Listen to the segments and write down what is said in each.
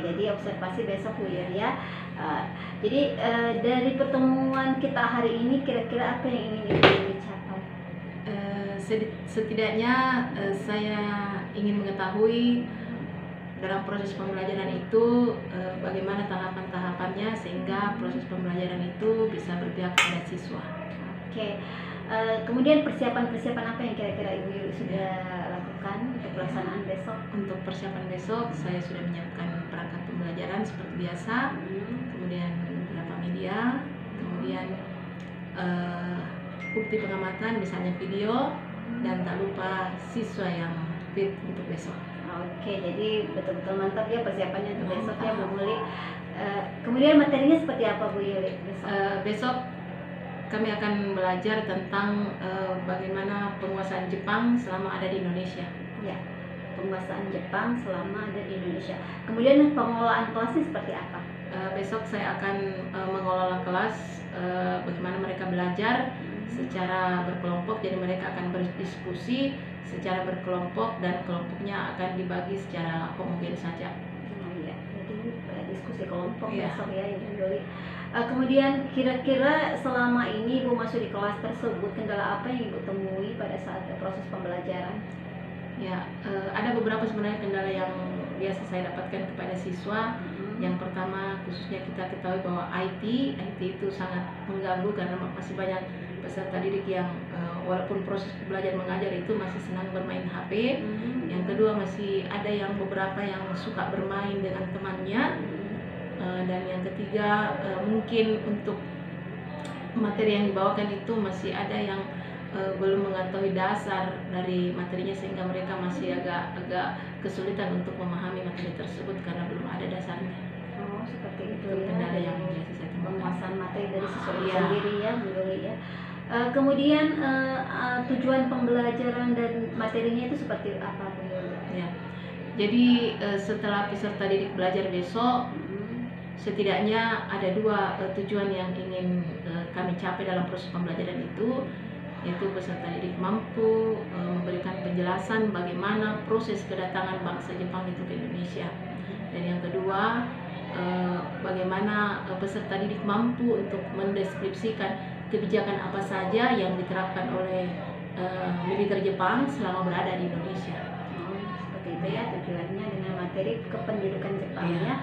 jadi observasi besok Bu Yulia. Jadi dari pertemuan kita hari ini kira-kira apa yang ingin Ibu dicapai? Setidaknya saya ingin mengetahui dalam proses pembelajaran itu bagaimana tahapan-tahapannya sehingga proses pembelajaran itu bisa berpihak pada siswa. Oke. Kemudian persiapan-persiapan apa yang kira-kira Ibu Yuli sudah lakukan untuk pelaksanaan besok? Untuk persiapan besok saya sudah menyiapkan perangkat pembelajaran seperti biasa, kemudian beberapa media, kemudian bukti pengamatan misalnya video, dan tak lupa siswa yang fit untuk besok. Oke, jadi betul-betul mantap ya persiapannya untuk besok ya Bu Yuli. Kemudian materinya seperti apa Bu Yuli besok? Besok kami akan belajar tentang bagaimana penguasaan Jepang selama ada di Indonesia. Ya, penguasaan Jepang selama ada di Indonesia. Kemudian pengelolaan kelasnya seperti apa? Besok saya akan mengelola kelas, bagaimana mereka belajar secara berkelompok. Jadi mereka akan berdiskusi secara berkelompok dan kelompoknya akan dibagi secara homogen saja. Iya, jadi diskusi kelompok Iya. besok ya Ibu Yuli. Kemudian kira-kira selama ini Ibu masuk di kelas tersebut, kendala apa yang Ibu temui pada saat proses pembelajaran? Ya, ada beberapa sebenarnya kendala yang biasa saya dapatkan kepada siswa. Yang pertama, khususnya kita ketahui bahwa IT itu sangat mengganggu karena masih banyak peserta didik yang walaupun proses belajar mengajar itu masih senang bermain HP. Yang kedua, masih ada yang beberapa yang suka bermain dengan temannya. Dan yang ketiga, mungkin untuk materi yang dibawakan itu masih ada yang belum mengetahui dasar dari materinya sehingga mereka masih agak kesulitan untuk memahami materi tersebut karena belum ada dasarnya. Oh, seperti itu Itu ya. kendala yang biasa saya temukan. Penguasaan materi dari siswa itu Iya. sendiri ya Bu Yuli ya. Kemudian tujuan pembelajaran dan materinya itu seperti apa Bu Yuli? Ya. Jadi setelah peserta didik belajar besok, setidaknya ada dua tujuan yang ingin kami capai dalam proses pembelajaran itu, yaitu peserta didik mampu memberikan penjelasan bagaimana proses kedatangan bangsa Jepang itu ke Indonesia. Dan yang kedua, bagaimana peserta didik mampu untuk mendeskripsikan kebijakan apa saja yang diterapkan oleh militer Jepang selama berada di Indonesia. Seperti itu ya tujuannya dengan materi kependudukan Jepang Iya. ya.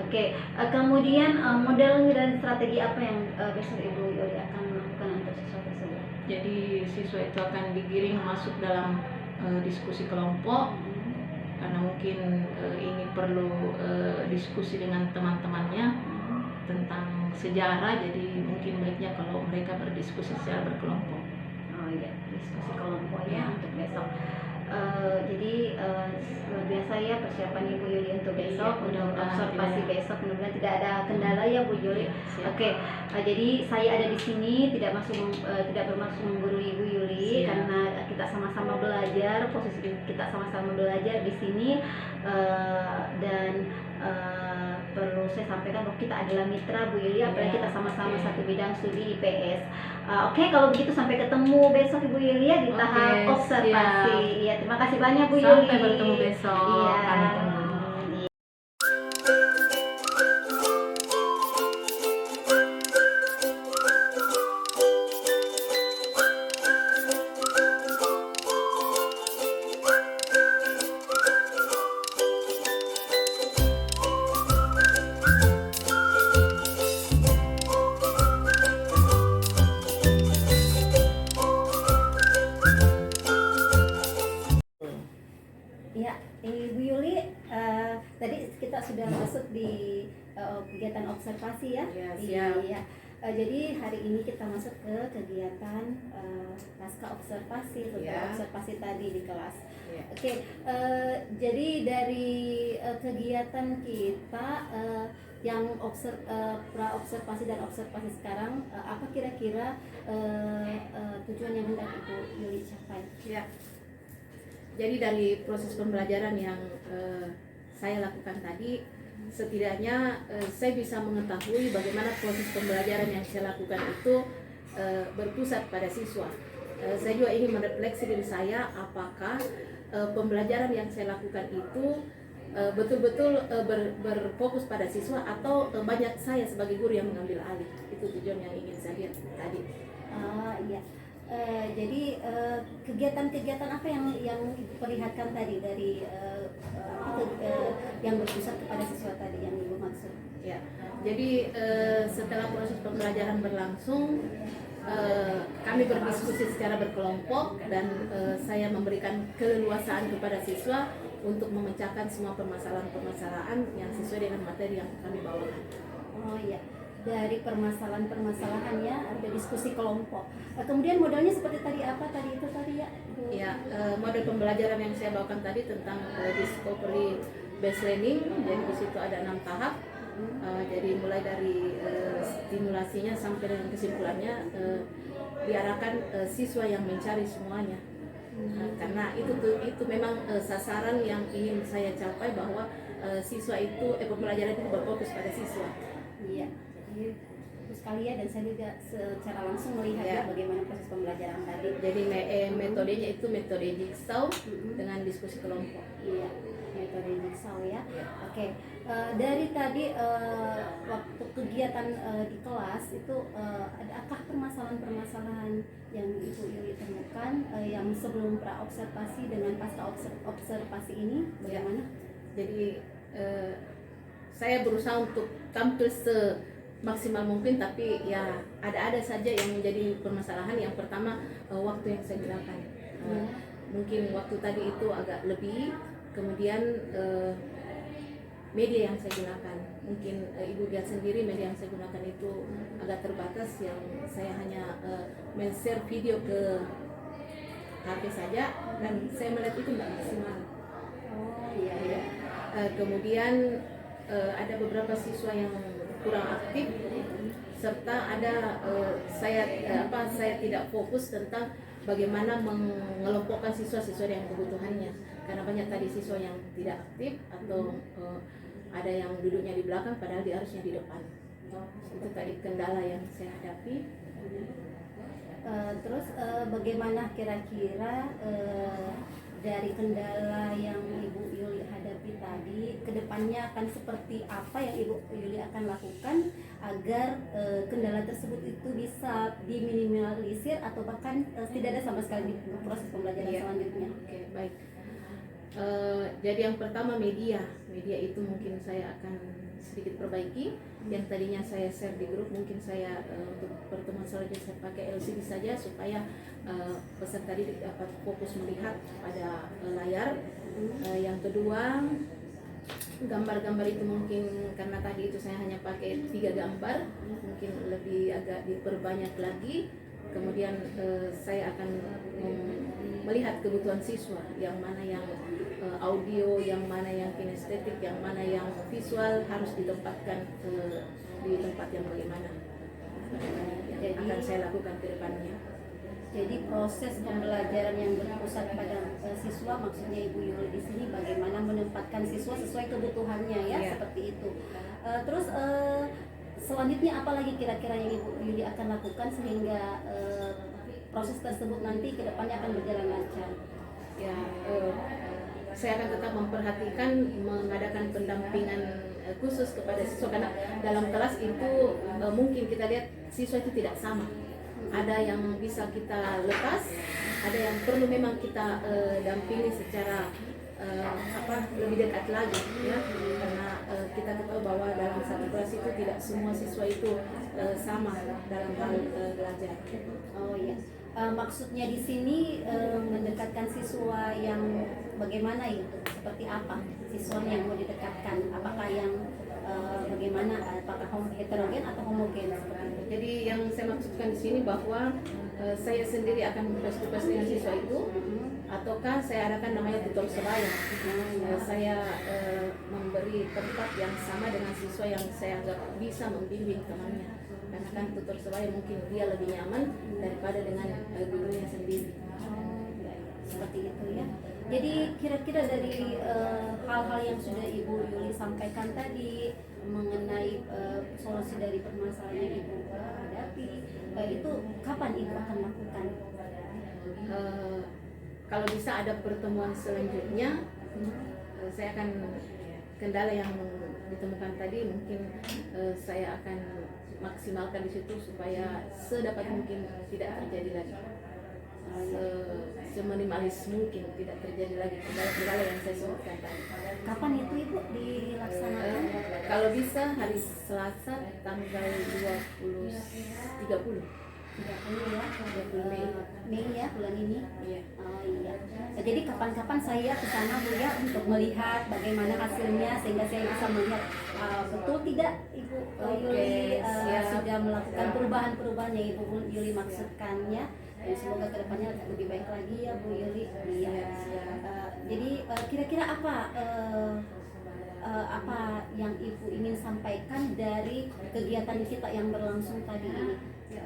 Oke, kemudian model dan strategi apa yang besok Ibu Yuli akan lakukan untuk siswa tersebut? Jadi siswa itu akan digiring masuk dalam diskusi kelompok karena mungkin ini perlu diskusi dengan teman-temannya tentang sejarah. Jadi mungkin baiknya kalau mereka berdiskusi secara berkelompok. Oh iya, diskusi kelompok Iya. ya untuk besok. Jadi luar biasa ya persiapan Ibu Yuli untuk Iya, besok, untuk mudah-mudahan observasi tidak- besok, mudah-mudahan tidak ada kendala ya Bu Yuli. Iya, siap. Oke, jadi saya ada di sini tidak bermaksud menggurui Ibu Yuli. Siap. Karena kita sama-sama belajar, posisi kita sama-sama belajar di sini, dan perlu saya sampaikan bahwa kita adalah mitra Bu Yuli, apalagi Iya, kita sama-sama oke. satu bidang studi IPS. Oke, kalau begitu sampai ketemu besok Ibu Yuli ya di Oke, tahap observasi. siap. Iya, terima kasih banyak Bu Yuli. Sampai bertemu besok. Iya. Kami tunggu. Ya, Ibu Yuli, tadi kita sudah masuk di kegiatan observasi ya. Ya, siap. Iya. Jadi hari ini kita masuk ke kegiatan pasca observasi, setelah Ya. observasi tadi di kelas. Ya. Oke, jadi dari kegiatan kita yang pra observasi dan observasi sekarang, apa kira-kira tujuan yang hendak Ibu Yuli capai? Ya. Jadi dari proses pembelajaran yang saya lakukan tadi, setidaknya saya bisa mengetahui bagaimana proses pembelajaran yang saya lakukan itu berpusat pada siswa. Saya juga ingin merefleksi diri saya, apakah pembelajaran yang saya lakukan itu betul-betul berfokus pada siswa, atau banyak saya sebagai guru yang mengambil alih. Itu tujuan yang ingin saya lihat tadi. Iya. Jadi kegiatan-kegiatan apa yang Ibu perlihatkan tadi dari yang berpusat kepada siswa tadi yang Ibu maksud? Ya, jadi setelah proses pembelajaran berlangsung, kami berdiskusi secara berkelompok, dan saya memberikan keleluasaan kepada siswa untuk memecahkan semua permasalahan-permasalahan yang sesuai dengan materi yang kami bawakan. Oh iya, dari permasalahan-permasalahannya ada diskusi kelompok. Kemudian modelnya seperti tadi apa tadi itu tadi ya? Ya, model pembelajaran yang saya bawakan tadi tentang discovery based learning. Jadi di situ ada 6 tahap. Jadi mulai dari stimulasinya sampai dengan kesimpulannya, diarahkan siswa yang mencari semuanya. Karena itu memang sasaran yang ingin saya capai, bahwa siswa itu pembelajaran itu berfokus pada siswa. Iya, jadi bagus sekali ya, dan saya juga secara langsung melihat ya bagaimana proses pembelajaran tadi. Jadi metodenya itu metode jigsaw dengan diskusi kelompok. Iya, metode jigsaw ya. Oke. Dari tadi waktu kegiatan di kelas itu adakah permasalahan-permasalahan yang Ibu Yuli temukan yang sebelum pra-observasi dengan pasca observasi ini bagaimana? Jadi saya berusaha untuk tampil semaksimal mungkin, tapi ya ada saja yang menjadi permasalahan. Yang pertama, waktu yang saya gunakan. Mungkin waktu tadi itu agak lebih, kemudian media yang saya gunakan, mungkin Ibu lihat sendiri media yang saya gunakan itu agak terbatas, yang saya hanya men-share video ke HP saja, dan saya melihat itu tidak maksimal. Iya. Kemudian ada beberapa siswa yang kurang aktif, serta ada saya tidak fokus tentang bagaimana mengelompokkan siswa sesuai dengan kebutuhannya, karena banyak tadi siswa yang tidak aktif, atau ada yang duduknya di belakang padahal dia harusnya di depan. Itu tadi kendala yang saya hadapi. Terus bagaimana kira-kira dari kendala yang Ibu Yuli hadapi tadi, kedepannya akan seperti apa yang Ibu Yuli akan lakukan agar kendala tersebut itu bisa diminimalisir, atau bahkan tidak ada sama sekali di proses pembelajaran selanjutnya? Oke, baik. Jadi yang pertama, media itu mungkin saya akan sedikit perbaiki. Yang tadinya saya share di grup, mungkin saya untuk pertemuan selanjutnya saya pakai LCD saja, supaya pesan tadi dapat fokus melihat pada layar. Yang kedua, gambar-gambar itu mungkin karena tadi itu saya hanya pakai 3 gambar, mungkin lebih agak diperbanyak lagi. Kemudian saya akan melihat kebutuhan siswa, yang mana yang audio, yang mana yang kinestetik, yang mana yang visual, harus ditempatkan di tempat yang bagaimana. Jadi akan saya lakukan ke depannya. Jadi proses pembelajaran yang berpusat pada siswa, maksudnya Ibu Yuli di sini bagaimana menempatkan siswa sesuai kebutuhannya ya. Seperti itu. Terus selanjutnya apa lagi kira-kira yang Ibu Yuli akan lakukan sehingga proses tersebut nanti ke depannya akan berjalan lancar? Ya, saya akan tetap memperhatikan mengadakan pendampingan khusus kepada siswa, karena dalam kelas itu mungkin kita lihat siswa itu tidak sama. Ada yang bisa kita lepas, ada yang perlu memang kita dampingi secara lebih dekat lagi ya, karena kita tahu bahwa dalam satu kelas itu tidak semua siswa itu sama dalam hal belajar. Oh iya. Maksudnya di sini mendekatkan siswa yang bagaimana itu? Seperti apa siswa yang mau didekatkan? Apakah yang bagaimana? Apakah heterogen atau homogen? Jadi yang saya maksudkan di sini bahwa saya sendiri akan face-to-face dengan siswa itu, ataukah saya adakan namanya tutor sebaya. Saya memberi tempat yang sama dengan siswa yang saya anggap bisa membimbing temannya, karena kan tutor sebaya mungkin dia lebih nyaman daripada dengan gurunya sendiri. Seperti itu ya. Jadi kira-kira dari hal-hal yang sudah Ibu Yuli sampaikan tadi mengenai solusi dari permasalahan yang Ibu hadapi, itu kapan Ibu akan lakukan? Kalau bisa ada pertemuan selanjutnya, saya akan kendala yang ditemukan tadi mungkin saya akan maksimalkan di situ supaya sedapat mungkin tidak terjadi lagi, seminimalis mungkin tidak terjadi lagi kendala-kendala yang saya sebutkan tadi. Kapan itu Ibu dilaksanakan? Kalau bisa hari Selasa tanggal 30 ya, 30 Mei. Mei ya, bulan ini. Iya. Oh iya. Nah, jadi kapan-kapan saya ke sana Bu ya untuk melihat bagaimana hasilnya sehingga saya bisa melihat betul tidak Ibu Yuli sudah melakukan perubahan-perubahan yang Ibu Yuli maksudkannya. Dan semoga kedepannya lebih baik lagi ya Bu Yuli. Iya. Jadi kira-kira apa yang Ibu ingin sampaikan dari kegiatan kita yang berlangsung tadi ini, ya,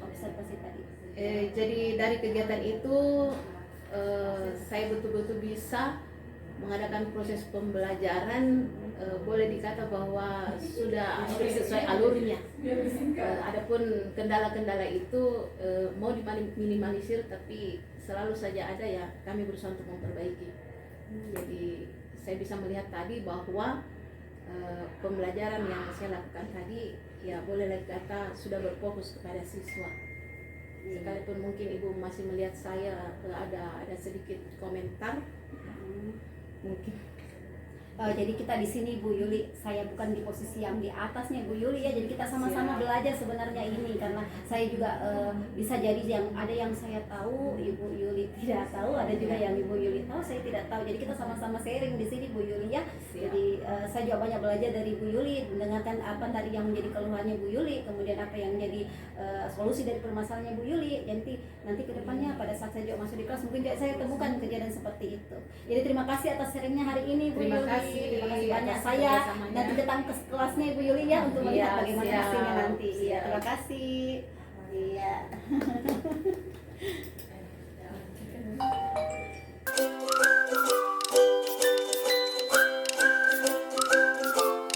observasi tadi? Jadi dari kegiatan itu saya betul-betul bisa mengadakan proses pembelajaran, boleh dikata bahwa sudah sesuai alurnya. Adapun kendala-kendala itu mau diminimalisir, tapi selalu saja ada ya, kami berusaha untuk memperbaiki. Jadi saya bisa melihat tadi bahwa pembelajaran yang saya lakukan tadi ya boleh dikata sudah berfokus kepada siswa. Sekalipun mungkin Ibu masih melihat saya ada sedikit komentar, mungkin. Jadi kita di sini Bu Yuli, saya bukan di posisi yang di atasnya Bu Yuli ya. Jadi kita sama-sama belajar sebenarnya ini, karena saya juga bisa jadi yang ada yang saya tahu Ibu Yuli tidak tahu, ada juga yang Ibu Yuli tahu saya tidak tahu. Jadi kita sama-sama sharing di sini Bu Yuli ya. Jadi saya juga banyak belajar dari Bu Yuli, mendengarkan apa tadi yang menjadi keluhannya Bu Yuli, kemudian apa yang menjadi solusi dari permasalahannya Bu Yuli. Jadi nanti kedepannya pada saat saya juga masuk di kelas mungkin saya temukan kejadian seperti itu. Jadi terima kasih atas sharingnya hari ini Bu Yuli. Terima kasih banyak. Saya nanti datang ke kelasnya Ibu Yuli ya untuk melihat bagaimana hasilnya nanti. Iya, terima kasih. Iya.